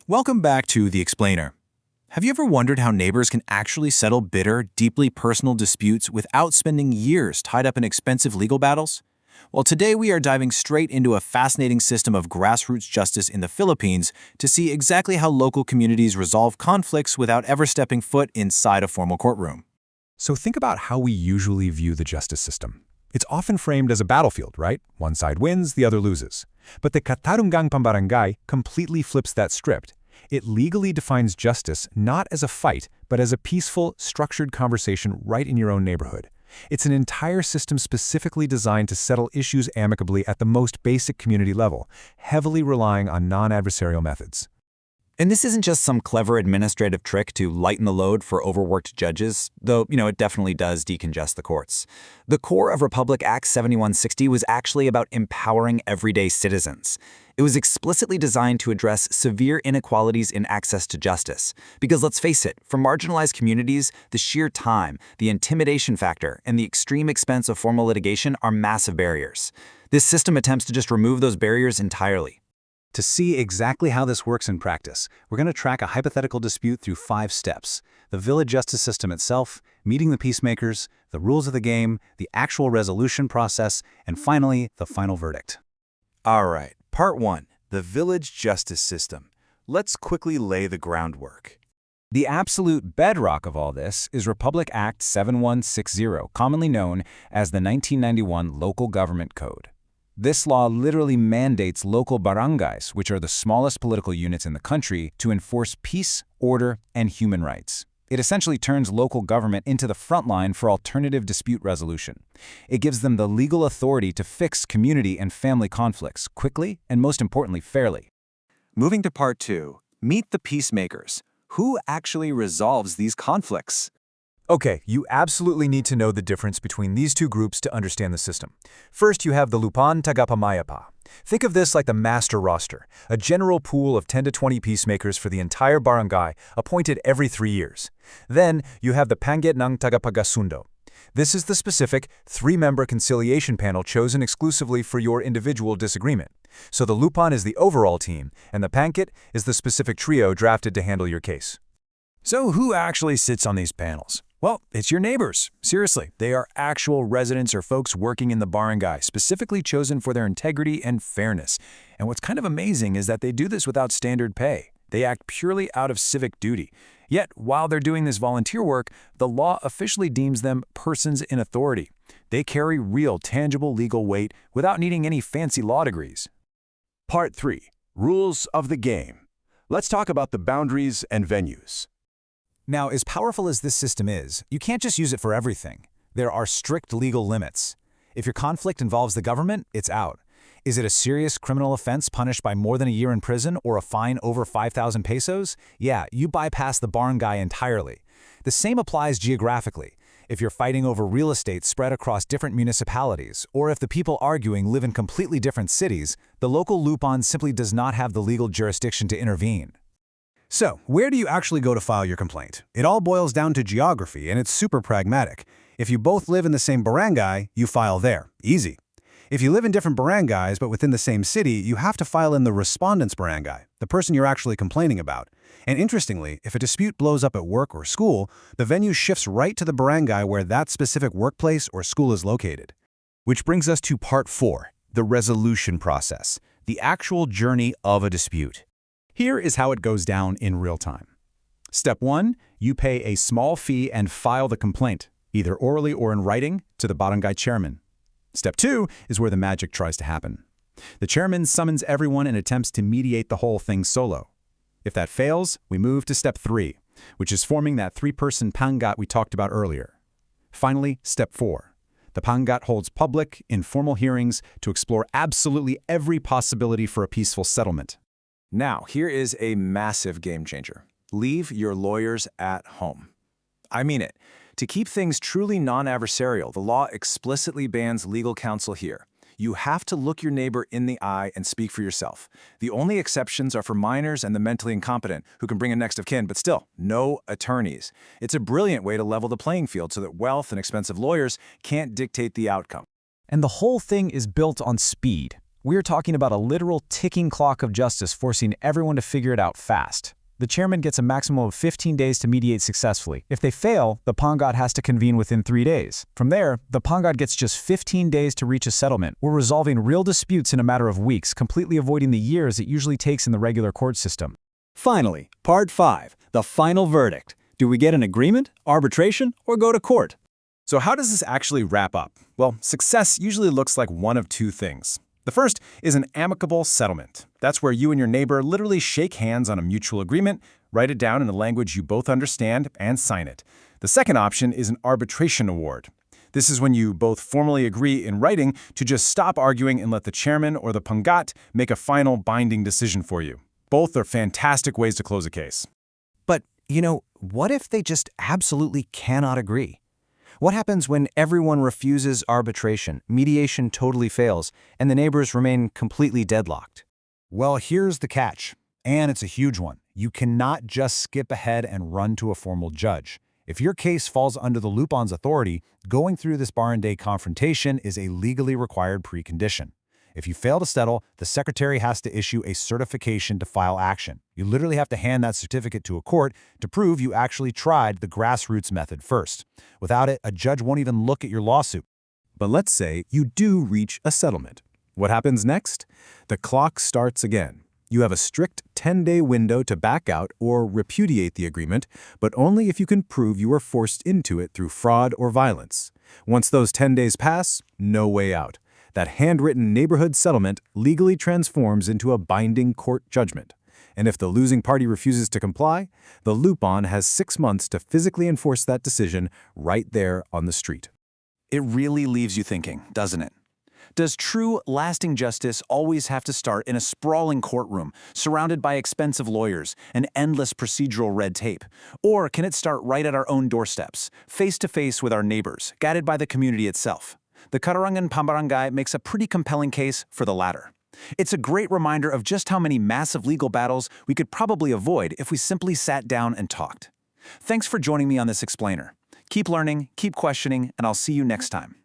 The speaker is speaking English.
Welcome back to The Explainer. Have you ever wondered how neighbors can actually settle bitter, deeply personal disputes without spending years tied up in expensive legal battles? Well, today we are diving straight into a fascinating system of grassroots justice in the Philippines to see exactly how local communities resolve conflicts without ever stepping foot inside a formal courtroom. So think about how we usually view the justice system. It's often framed as a battlefield, right? One side wins, the other loses. But the Katarungang Pambarangay completely flips that script. It legally defines justice not as a fight, but as a peaceful, structured conversation right in your own neighborhood. It's an entire system specifically designed to settle issues amicably at the most basic community level, heavily relying on non-adversarial methods. And this isn't just some clever administrative trick to lighten the load for overworked judges, though, it definitely does decongest the courts. The core of Republic Act 7160 was actually about empowering everyday citizens. It was explicitly designed to address severe inequalities in access to justice. Because let's face it, for marginalized communities, the sheer time, the intimidation factor, and the extreme expense of formal litigation are massive barriers. This system attempts to just remove those barriers entirely. To see exactly how this works in practice, we're going to track a hypothetical dispute through 5 steps: the village justice system itself, meeting the peacemakers, the rules of the game, the actual resolution process, and finally, the final verdict. All right, Part 1, the village justice system. Let's quickly lay the groundwork. The absolute bedrock of all this is Republic Act 7160, commonly known as the 1991 Local Government Code. This law literally mandates local barangays, which are the smallest political units in the country, to enforce peace, order, and human rights. It essentially turns local government into the front line for alternative dispute resolution. It gives them the legal authority to fix community and family conflicts quickly and, most importantly, fairly. Moving to Part 2, meet the peacemakers. Who actually resolves these conflicts? Okay, you absolutely need to know the difference between these two groups to understand the system. First, you have the Lupan Tagapamayapa. Think of this like the master roster, a general pool of 10 to 20 peacemakers for the entire barangay, appointed every 3 years. Then, you have the Panggit ng Tagapagasundo. This is the specific 3-member conciliation panel chosen exclusively for your individual disagreement. So the Lupan is the overall team, and the Panggit is the specific trio drafted to handle your case. So who actually sits on these panels? Well, it's your neighbors. Seriously, they are actual residents or folks working in the barangay, specifically chosen for their integrity and fairness. And what's kind of amazing is that they do this without standard pay. They act purely out of civic duty. Yet, while they're doing this volunteer work, the law officially deems them persons in authority. They carry real, tangible legal weight without needing any fancy law degrees. Part 3. Rules of the game. Let's talk about the boundaries and venues. Now, as powerful as this system is, you can't just use it for everything. There are strict legal limits. If your conflict involves the government, it's out. Is it a serious criminal offense punished by more than a year in prison or a fine over 5,000 pesos? Yeah, you bypass the barangay entirely. The same applies geographically. If you're fighting over real estate spread across different municipalities, or if the people arguing live in completely different cities, the local Lupan simply does not have the legal jurisdiction to intervene. So, where do you actually go to file your complaint? It all boils down to geography, and it's super pragmatic. If you both live in the same barangay, you file there. Easy. If you live in different barangays but within the same city, you have to file in the respondent's barangay, the person you're actually complaining about. And interestingly, if a dispute blows up at work or school, the venue shifts right to the barangay where that specific workplace or school is located. Which brings us to Part 4, the resolution process, the actual journey of a dispute. Here is how it goes down in real time. Step 1, you pay a small fee and file the complaint, either orally or in writing, to the barangay chairman. Step 2 is where the magic tries to happen. The chairman summons everyone and attempts to mediate the whole thing solo. If that fails, we move to Step 3, which is forming that 3-person pangat we talked about earlier. Finally, Step 4. The pangat holds public, informal hearings to explore absolutely every possibility for a peaceful settlement. Now, here is a massive game changer. Leave your lawyers at home. I mean it. To keep things truly non-adversarial, the law explicitly bans legal counsel here. You have to look your neighbor in the eye and speak for yourself. The only exceptions are for minors and the mentally incompetent, who can bring a next of kin, but still, no attorneys. It's a brilliant way to level the playing field so that wealth and expensive lawyers can't dictate the outcome. And the whole thing is built on speed. We're talking about a literal ticking clock of justice forcing everyone to figure it out fast. The chairman gets a maximum of 15 days to mediate successfully. If they fail, the pawn god has to convene within 3 days. From there, the pawn god gets just 15 days to reach a settlement. We're resolving real disputes in a matter of weeks, completely avoiding the years it usually takes in the regular court system. Finally, Part 5, the final verdict. Do we get an agreement, arbitration, or go to court? So how does this actually wrap up? Well, success usually looks like one of two things. The first is an amicable settlement. That's where you and your neighbor literally shake hands on a mutual agreement, write it down in a language you both understand, and sign it. The second option is an arbitration award. This is when you both formally agree in writing to just stop arguing and let the chairman or the pangat make a final binding decision for you. Both are fantastic ways to close a case. But, what if they just absolutely cannot agree? What happens when everyone refuses arbitration, mediation totally fails, and the neighbors remain completely deadlocked? Well, here's the catch, and it's a huge one. You cannot just skip ahead and run to a formal judge. If your case falls under the Lupan's authority, going through this barangay confrontation is a legally required precondition. If you fail to settle, the secretary has to issue a certification to file action. You literally have to hand that certificate to a court to prove you actually tried the grassroots method first. Without it, a judge won't even look at your lawsuit. But let's say you do reach a settlement. What happens next? The clock starts again. You have a strict 10-day window to back out or repudiate the agreement, but only if you can prove you were forced into it through fraud or violence. Once those 10 days pass, no way out. That handwritten neighborhood settlement legally transforms into a binding court judgment. And if the losing party refuses to comply, the Lupan has 6 months to physically enforce that decision right there on the street. It really leaves you thinking, doesn't it? Does true, lasting justice always have to start in a sprawling courtroom, surrounded by expensive lawyers and endless procedural red tape? Or can it start right at our own doorsteps, face-to-face with our neighbors, guided by the community itself? The Katarangan Pambarangay makes a pretty compelling case for the latter. It's a great reminder of just how many massive legal battles we could probably avoid if we simply sat down and talked. Thanks for joining me on this explainer. Keep learning, keep questioning, and I'll see you next time.